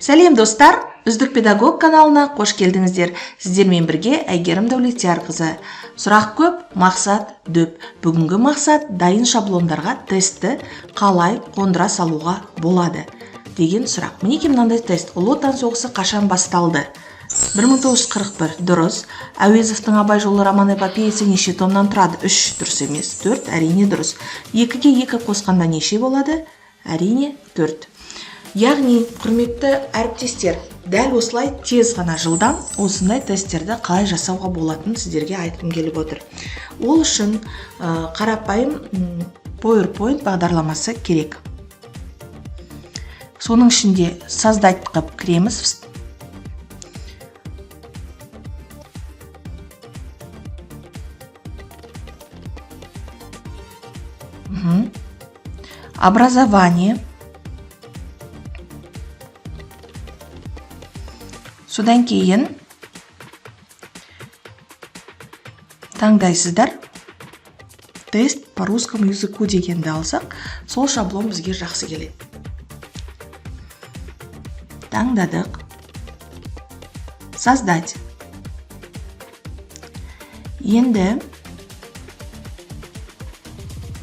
Сәлем достар, Үздік педагог каналына қош келдіңіздер. Сіздермен бірге Әйгерім Дәулетиярқызы. Сұрақ көп, мақсат дөп. Бүгінгі мақсат дайын шаблондарға тестті қалай қондыра салуға болады деген сұрақ. Мінекей мынандай тест. Ұлы Отан соғысы қашан басталды? 1941. Дұрыс. Әуезовтың Абай жолы роман-эпопеясы неше томнан тұрады? 3. Дұрыс емес. 4. Әрине дұрыс. 2-ге 2 қосқанда неше болады? Әрине 4. Яғни, құрметті әріптестер, дәл осылай тез ғана жылдам осындай тесттерді қалай жасауға болатынын сіздерге айтқым келіп отыр. Ол үшін қарапайым PowerPoint бағдарламасы керек. Соның ішінде создать қып кіреміз. Образование. Содан кейін таңдайсыздар. Тест по русскому языку дегенді алсақ, сол шаблон бізге жақсы келеді. Таңдадық. Создать. Енді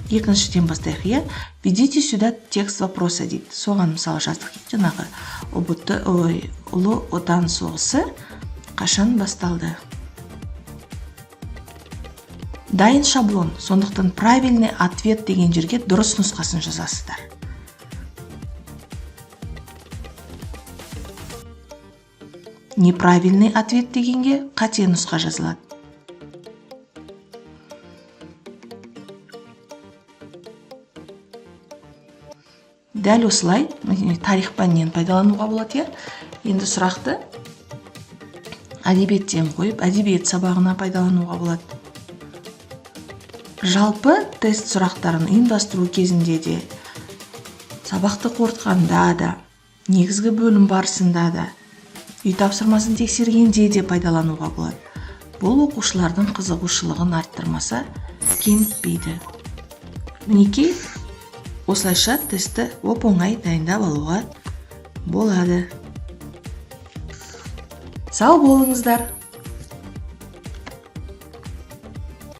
екіншіден бастайық. Введите сюда текст вопроса дейді. Соған мысалы жаздық. Жаңағы Ұлы Отан соғысы қашан басталды? Дайын шаблон. Сондықтан правильный ответ деген жерге дұрыс нұсқасын жазасыздар. Неправильный ответ дегенге қате нұсқа жазылады. Дәл осылай тарих пәнінен пайдалануға болады. Енді сұрақты әдебиеттен қойып, әдебиет сабағына пайдалануға болады. Жалпы тест сұрақтарын ұйымдастыру кезінде де, сабақты қорытқанда да, негізгі бөлім барысында да, үй тапсырмасын тексергенде де пайдалануға болады. Бұл оқушылардың қызығушылығын арттырмаса кемітпейді. Мінекей осылайша тестті оп-оңай дайындап алуға болады. Сау болыңыздар!